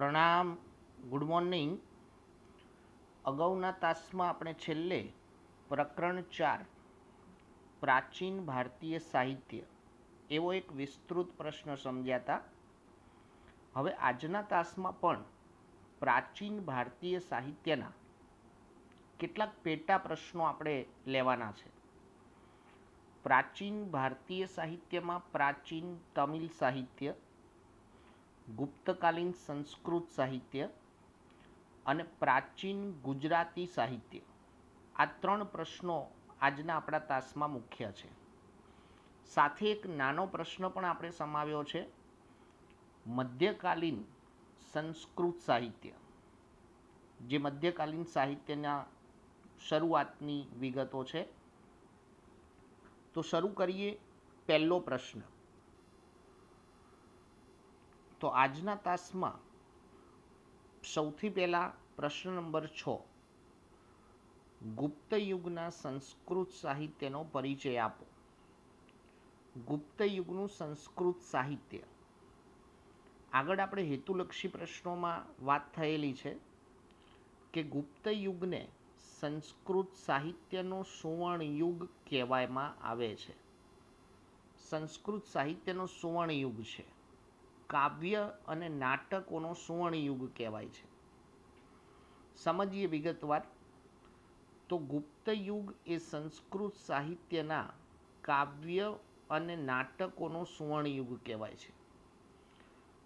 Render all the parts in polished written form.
પ્રણામ. Good morning. અગાઉના તાસમાં આપણે છેલ્લે પ્રકરણ 4 પ્રાચીન ભારતીય સાહિત્ય એવો એક વિસ્તૃત પ્રશ્ન સમજ્યા હતા. હવે આજના તાસમાં પણ પ્રાચીન ભારતીય સાહિત્યના કેટલાક પેટા પ્રશ્નો આપણે લેવાના છે. પ્રાચીન ભારતીય સાહિત્યમાં પ્રાચીન તમિલ સાહિત્ય, ગુપ્તકાલીન સંસ્કૃત સાહિત્ય અને પ્રાચીન ગુજરાતી સાહિત્ય, આ 3 પ્રશ્નો આજના આપણા તાસમાં મુખ્ય છે. સાથે એક નાનો પ્રશ્ન પણ આપણે સમાવ્યો છે, મધ્યકાલીન સંસ્કૃત સાહિત્ય, જે મધ્યકાલીન સાહિત્યના શરૂઆતની વિગતો છે. તો શરૂ કરીએ. પહેલો પ્રશ્ન. તો આજના તાસમાં સૌથી પહેલા પ્રશ્ન નંબર 6, ગુપ્ત યુગના સંસ્કૃત સાહિત્યનો પરિચય આપો. ગુપ્ત યુગનું સંસ્કૃત સાહિત્ય. આગળ આપણે હેતુલક્ષી પ્રશ્નોમાં વાત થયેલી છે કે ગુપ્ત યુગને સંસ્કૃત સાહિત્યનો સુવર્ણ યુગ કહેવામાં આવે છે. સંસ્કૃત સાહિત્યનો સુવર્ણ યુગ છે. કાવ્ય અને નાટકોનો સુવર્ણ યુગ કહેવાય છે. સમજીએ વિગતવાર. તો ગુપ્ત યુગ એ સંસ્કૃત સાહિત્યના કાવ્ય અને નાટકોનો સુવર્ણ યુગ કહેવાય છે.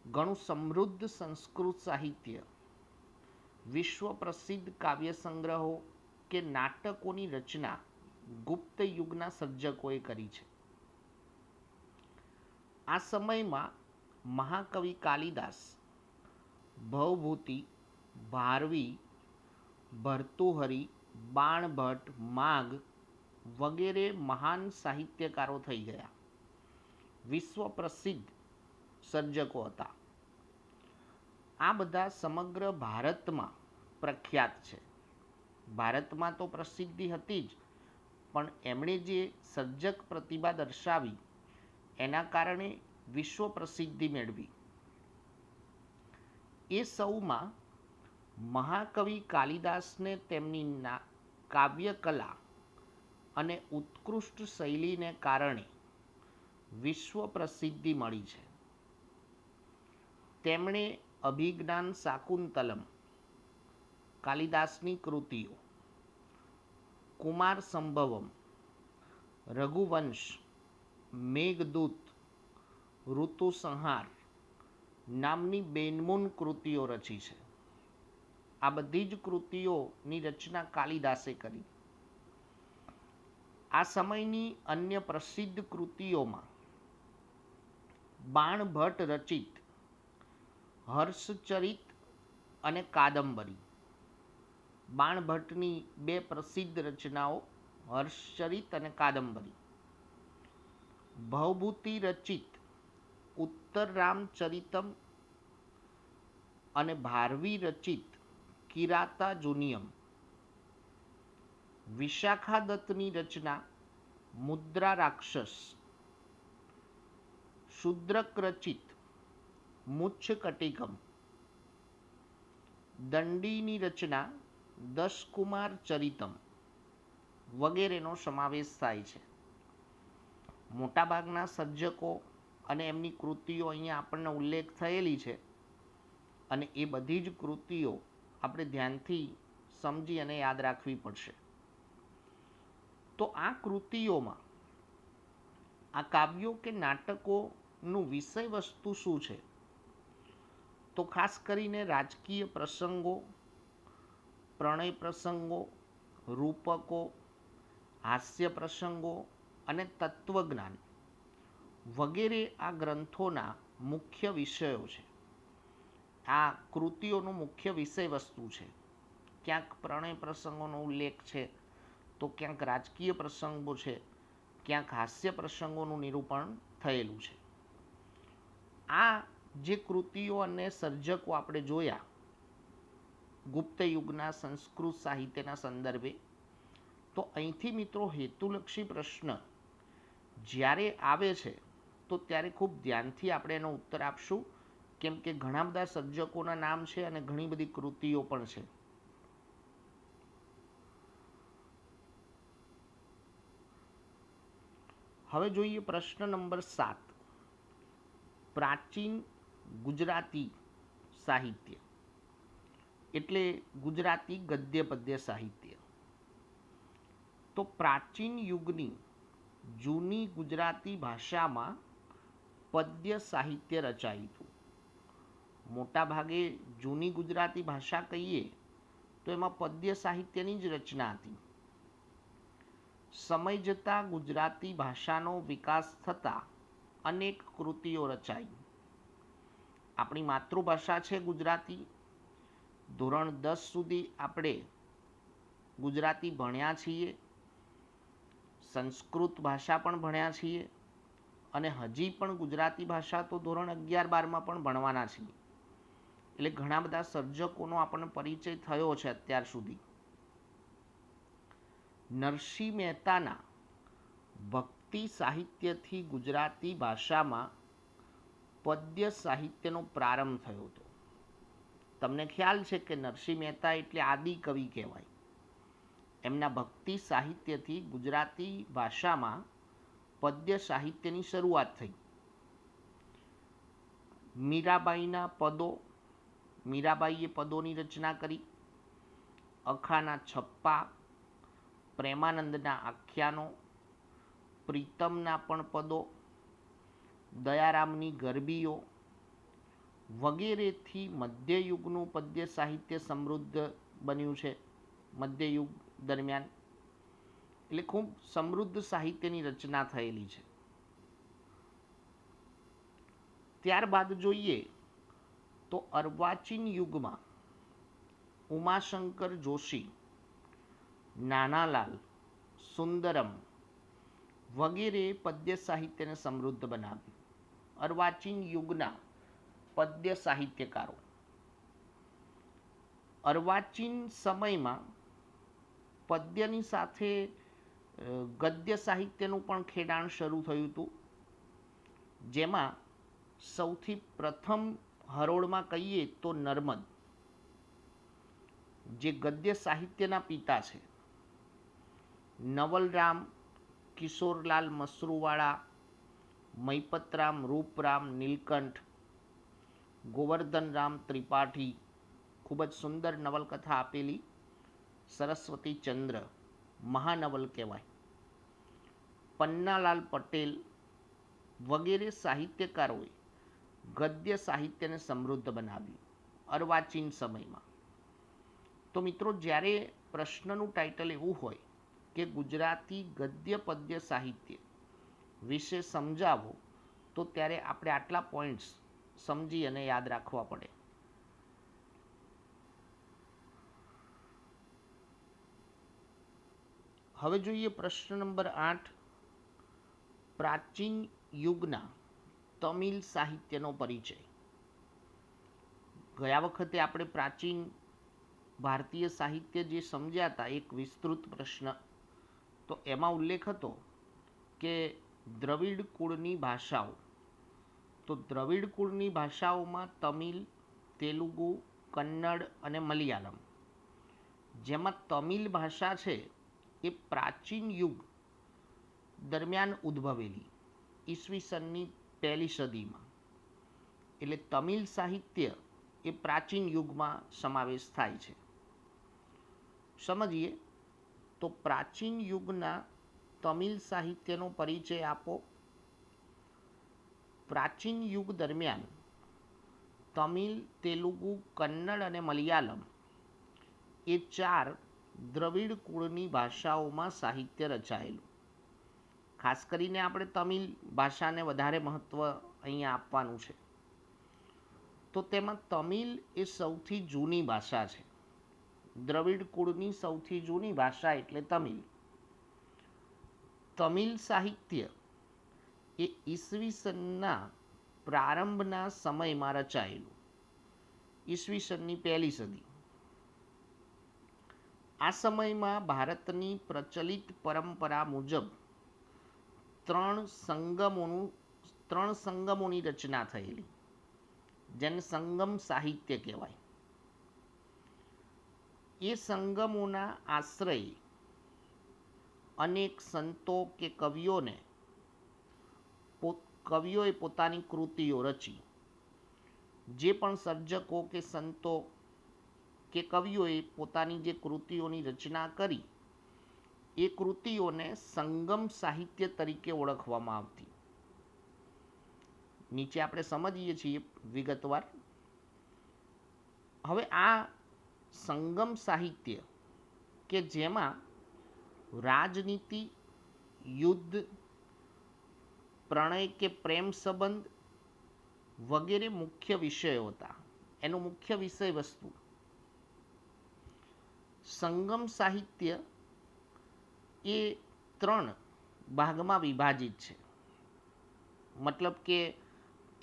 ઘણું સમૃદ્ધ સંસ્કૃત સાહિત્ય, વિશ્વ પ્રસિદ્ધ કાવ્ય સંગ્રહો કે નાટકોની રચના ગુપ્ત યુગના સર્જકોએ કરી છે. આ સમયમાં મહાકવિ કાલિદાસ, ભવભૂતિ, ભારવી, ભર્તુહરી, બાણભટ્ટ, માઘ વગેરે મહાન સાહિત્યકારો થઈ ગયા. વિશ્વ પ્રસિદ્ધ સર્જકો હતા. આ બધા સમગ્ર ભારતમાં પ્રખ્યાત છે. ભારતમાં તો પ્રસિદ્ધિ હતી જ, પણ એમણે જે સર્જક પ્રતિભા દર્શાવી એના કારણે વિશ્વ પ્રસિદ્ધિ મેળવી. એ સૌમાં મહાકવિ કાલિદાસને તેમની કાવ્યકલા અને ઉત્કૃષ્ટ શૈલીને કારણે વિશ્વ પ્રસિદ્ધિ મળી છે. તેમણે અભિજ્ઞાન શાકુંતલમ, કાલિદાસની કૃતિઓ, કુમાર સંભવમ, રઘુવંશ, મેઘદૂત, ઋતુસંહાર નામની બેનમૂન કૃતિઓ રચી છે. આ બધી જ કૃતિઓની રચના કાલિદાસે કરી. આ સમયની અન્ય પ્રસિદ્ધ કૃતિઓમાં બાણભટ્ટ રચિત હર્ષચરિત અને કાદંબરી. બાણભટ્ટની 2 પ્રસિદ્ધ રચનાઓ હર્ષચરિત અને કાદંબરી. ભવભૂતિ રચિત ઉત્તરરામચરિતમ અને ભારવી રચિત કિરાતાજુનિયમ. વિશાખાદત્તની રચના મુદ્રા રાક્ષસ. શુદ્રક રચિત મુચ્છકટિકમ. દંડીની રચના દશકુમાર ચરિતમ વગેરેનો સમાવેશ થાય છે. મોટાભાગના સર્જકો અને એમની કૃતિઓ અહીંયા આપણને ઉલ્લેખ થયેલી છે, અને એ બધી જ કૃતિઓ આપણે ધ્યાનથી સમજી અને યાદ રાખવી પડશે. તો આ કૃતિઓમાં, આ કાવ્યો કે નાટકોનું વિષય વસ્તુ શું છે? તો ખાસ કરીને રાજકીય પ્રસંગો, પ્રણય પ્રસંગો, રૂપકો, હાસ્ય પ્રસંગો અને તત્વજ્ઞાન વગેરે આ ગ્રંથોના મુખ્ય વિષયો છે. આ કૃતિઓનો મુખ્ય વિષય વસ્તુ છે. ક્યાંક પ્રણય પ્રસંગોનો ઉલ્લેખ છે, તો ક્યાંક રાજકીય પ્રસંગો છે, ક્યાંક હાસ્ય પ્રસંગોનું નિરૂપણ થયેલું છે. આ જે કૃતિઓ અને સર્જકો આપણે જોયા ગુપ્ત યુગના સંસ્કૃત સાહિત્યના સંદર્ભે, તો અહીંથી મિત્રો હેતુલક્ષી પ્રશ્ન જ્યારે આવે છે તો ત્યારે ખૂબ ધ્યાનથી આપણે એનો ઉત્તર આપશું કેમ કે ઘણા બધા સર્જકોના નામ છે અને ઘણી બધી કૃતિઓ પણ છે. હવે જોઈએ પ્રશ્ન નંબર 7. પ્રાચીન ગુજરાતી સાહિત્ય એટલે ગુજરાતી ગદ્ય પદ્ય સાહિત્ય. તો પ્રાચીન યુગની જૂની ગુજરાતી ભાષામાં પદ્ય સાહિત્ય રચાયું હતું. મોટા ભાગે જૂની ગુજરાતી ભાષા કહીએ તો એમાં પદ્ય સાહિત્યની જ રચના હતી. સમય જતાં ગુજરાતી ભાષાનો વિકાસ થતાં અનેક કૃતિઓ રચાઈ. આપણી માતૃભાષા છે ગુજરાતી. ધોરણ 10 સુધી આપણે ગુજરાતી ભણ્યા છીએ, સંસ્કૃત ભાષા પણ ભણ્યા છીએ અને હજી પણ ગુજરાતી ભાષા તો ધોરણ 11-12માં પણ ભણવાના છીએ. એટલે ઘણા બધા સર્જકોનો આપણને પરિચય થયો છે અત્યાર સુધી. નરસિંહ મહેતાના ભક્તિ સાહિત્યથી ગુજરાતી ભાષામાં પદ્ય સાહિત્યનો પ્રારંભ થયો હતો. તમને ખ્યાલ છે કે નરસિંહ મહેતા એટલે આદિ કવિ કહેવાય. એમના ભક્તિ સાહિત્યથી ગુજરાતી ભાષામાં પદ્ય સાહિત્યની શરૂઆત થઈ. મીરાબાઈના પદો, મીરાબાઈએ પદોની રચના કરી. અખાના છપ્પા, પ્રેમાનંદના આખ્યાનો, પ્રીતમના પણ પદો, દયારામની ગરબીઓ વગેરેથી મધ્યયુગનું પદ્ય સાહિત્ય સમૃદ્ધ બન્યું છે. મધ્યયુગ દરમિયાન એટલે ખૂબ સમૃદ્ધ સાહિત્યની રચના થયેલી છે. ત્યારબાદ જોઈએ તો અર્વાચીન યુગમાં ઉમાશંકર જોશી, નાનાલાલ, સુંદરમ વગેરે પદ્ય સાહિત્યને સમૃદ્ધ બનાવ્યું. અર્વાચીન યુગના પદ્ય સાહિત્યકારો. અર્વાચીન સમયમાં પદ્યની સાથે ગદ્ય સાહિત્યનું પણ ખેડાણ શરૂ થયું હતું, જેમાં સૌથી પ્રથમ હરોળમાં કહીએ તો નર્મદ, જે ગદ્ય સાહિત્યના પિતા છે. નવલરામ, કિશોરલાલ મસરૂવાળા, મૈપતરામ, રૂપરામ, નીલકંઠ, ગોવર્ધનરામ ત્રિપાઠી, ખૂબ જ સુંદર નવલકથા આપેલી સરસ્વતી ચંદ્ર, મહાનવલ કહેવાય. પન્નાલાલ પટેલ વગેરે સાહિત્યકારોએ ગદ્ય સાહિત્યને સમૃદ્ધ બનાવ્યું અર્વાચીન સમયમાં. તો મિત્રો, જ્યારે પ્રશ્નનું ટાઇટલ એવું હોય કે ગુજરાતી ગદ્ય પદ્ય સાહિત્ય વિશે સમજાવો, તો ત્યારે આપણે આટલા પોઈન્ટ્સ સમજી અને યાદ રાખવા પડે. હવે જોઈએ પ્રશ્ન નંબર 8. પ્રાચીન યુગના તમિલ સાહિત્યનો પરિચય. ગયા વખતે આપણે પ્રાચીન ભારતીય સાહિત્ય જે સમજ્યા હતા, એક વિસ્તૃત પ્રશ્ન, તો એમાં ઉલ્લેખ હતો કે દ્રવિડ કુળની ભાષાઓ. તો દ્રવિડ કુળની ભાષાઓમાં તમિલ, તેલુગુ, કન્નડ અને મલયાલમ. જેમાં તમિલ ભાષા છે એ પ્રાચીન યુગ દરમિયાન ઉદ્ભવેલી, ઈસવીસનની 1લી સદીમાં. એટલે તમિલ સાહિત્ય એ પ્રાચીન યુગમાં સમાવેશ થાય છે. સમજીએ તો પ્રાચીન યુગના તમિલ સાહિત્યનો પરિચય આપો. પ્રાચીન યુગ દરમિયાન તમિલ, તેલુગુ, કન્નડ અને મલયાલમ એ 4 દ્રવિડ કુળની ભાષાઓમાં સાહિત્ય રચાયેલું. ખાસ કરીને આપણે તમિલ ભાષાને વધારે મહત્ત્વ અહીંયા આપવાનું છે. તો તેમાં તમિલ એ સૌથી જૂની ભાષા છે. દ્રવિડ કુળની સૌથી જૂની ભાષા એટલે તમિલ. તમિલ સાહિત્ય એ ઈસવીસનના પ્રારંભના સમયમાં રચાયેલું, ઈસવીસનની 1લી સદી. આ સમયમાં ભારતની પ્રચલિત પરંપરા મુજબ 3 સંગમોની રચના થયેલી, જેને સંગમ સાહિત્ય કહેવાય. એ સંગમોના આશ્રય અનેક સંતો કે કવિઓએ પોતાની કૃતિઓ રચી. જે પણ સર્જકો કે સંતો કે કવિઓએ પોતાની જે કૃતિઓની રચના કરી એ કૃતિઓને સંગમ સાહિત્ય તરીકે ઓળખવામાં આવતી. નીચે આપણે સમજીએ છીએ વિગતવાર. હવે આ સંગમ સાહિત્ય કે જેમાં રાજનીતિ, યુદ્ધ, પ્રણય કે પ્રેમ સંબંધ વગેરે મુખ્ય વિષયો હતા. એનું મુખ્ય વિષય વસ્તુ. સંગમ સાહિત્ય એ 3 ભાગમાં વિભાજિત છે. મતલબ કે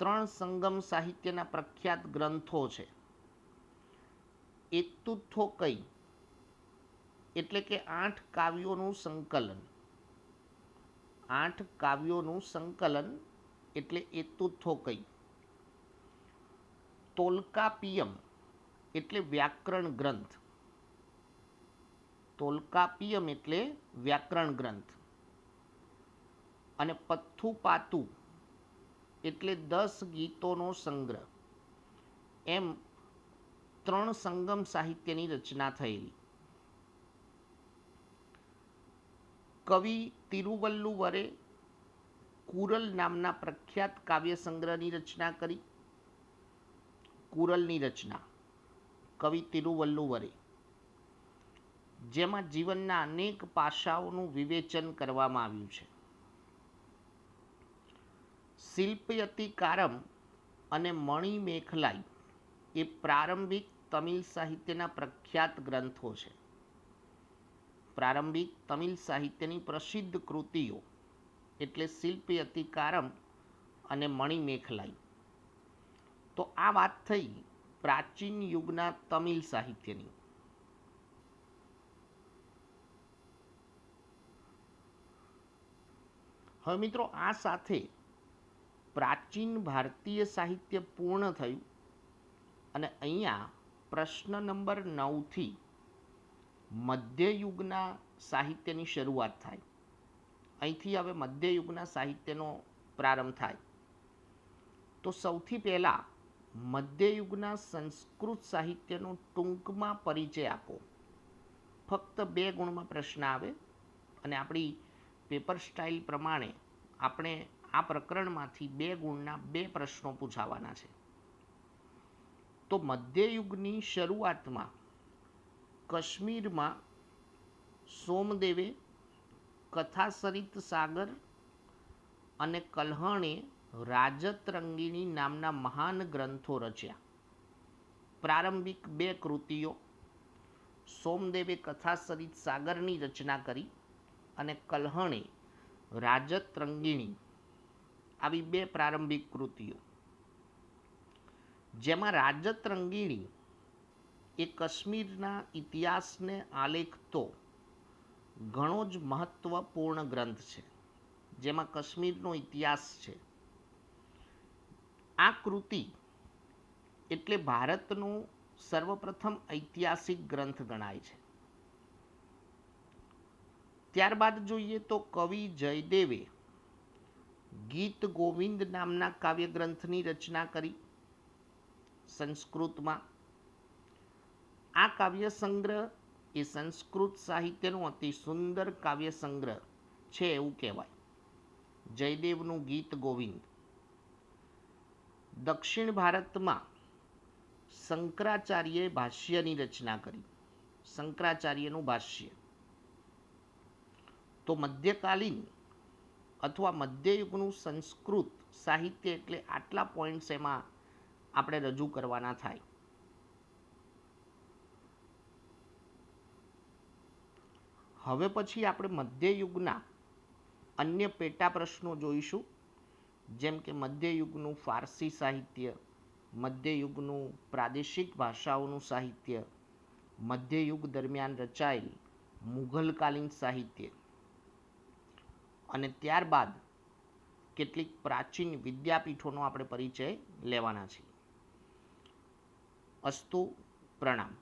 3 સંગમ સાહિત્યના પ્રખ્યાત ગ્રંથો છે. એતુથોકઈ એટલે કે 8 કાવ્યોનું સંકલન. 8 કાવ્યોનું સંકલન એટલે એતુથોકઈ. તોલ્કાપિયમ એટલે વ્યાકરણ ગ્રંથ. તોલ્કાપિયમ એટલે વ્યાકરણ ગ્રંથ. અને પથ્થુપાતુ એટલે 10 ગીતોનો સંગ્રહ. એમ 3 સંગમ સાહિત્યની રચના થયેલી. કવિ તિરુવલ્લુવરે કુરલ નામના પ્રખ્યાત કાવ્ય સંગ્રહની રચના કરી. કુરલની રચના કવિ તિરુવલ્લુવરે, જેમાં જીવનના અનેક પાસાઓનું વિવેચન કરવામાં આવ્યું છે. શિલ્પયતિકારમ અને મણિમેખલાઈ એ પ્રારંભિક તમિલ સાહિત્યના પ્રખ્યાત ગ્રંથો છે. પ્રારંભિક તમિલ સાહિત્યની પ્રસિદ્ધ કૃતિઓ એટલે શિલ્પયતિકારમ અને મણિમેખલાઈ. તો આ વાત થઈ પ્રાચીન યુગના તમિલ સાહિત્યની. હવે મિત્રો, આ સાથે પ્રાચીન ભારતીય સાહિત્ય પૂર્ણ થયું અને અહીંયા પ્રશ્ન નંબર 9 થી મધ્યયુગના સાહિત્યની શરૂઆત થાય. અહીંથી હવે મધ્યયુગના સાહિત્યનો પ્રારંભ થાય. તો સૌથી પહેલાં મધ્યયુગના સંસ્કૃત સાહિત્યનો ટૂંકમાં પરિચય આપો. ફક્ત 2 ગુણમાં પ્રશ્ન આવે અને આપણી પેપર સ્ટાઇલ પ્રમાણે આપણે આ પ્રકરણમાંથી 2 ગુણના 2 પ્રશ્નો પૂછાવાના છે. તો મધ્યયુગની શરૂઆતમાં કાશ્મીરમાં સોમદેવે કથાસરિત સાગર અને કલ્હણે રાજતરંગીણી નામના મહાન ગ્રંથો રચ્યા. પ્રારંભિક 2 કૃતિઓ સોમદેવે કથાસરિત સાગરની રચના કરી અને કલ્હણે રાજતરંગીણી, આવી 2 પ્રારંભિક કૃતિઓ. જેમાં રાજતરંગીણી એ કાશ્મીરના ઇતિહાસને આલેખતો ઘણો જ મહત્વપૂર્ણ ગ્રંથ છે, જેમાં કાશ્મીરનો ઇતિહાસ છે. આ કૃતિ એટલે ભારતનો સર્વપ્રથમ ઐતિહાસિક ગ્રંથ ગણાય છે. ત્યારબાદ જોઈએ તો કવિ જયદેવે ગીત ગોવિંદ નામના કાવ્યગ્રંથની રચના કરી સંસ્કૃતમાં. આ કાવ્ય સંગ્રહ એ સંસ્કૃત સાહિત્યનો અતિ સુંદર કાવ્ય સંગ્રહ છે એવું કહેવાય. જયદેવનું ગીત ગોવિંદ. દક્ષિણ ભારતમાં શંકરાચાર્યએ ભાષ્યની રચના કરી. શંકરાચાર્યનું ભાષ્ય. તો મધ્યકાલીન અથવા મધ્યયુગનું સંસ્કૃત સાહિત્ય એટલે આટલા પોઈન્ટ્સ એમાં આપણે રજૂ કરવાના થાય. હવે પછી આપણે મધ્યયુગના અન્ય પેટા પ્રશ્નો જોઈશું, જેમ કે મધ્યયુગનું ફારસી સાહિત્ય, મધ્યયુગનું પ્રાદેશિક ભાષાઓનું સાહિત્ય, મધ્યયુગ દરમિયાન રચાયેલ મુઘલકાલીન સાહિત્ય, અને ત્યારબાદ કેટલીક પ્રાચીન વિદ્યાપીઠોનો આપણે પરિચય લેવાના છીએ. અસ્તુ, પ્રણામ.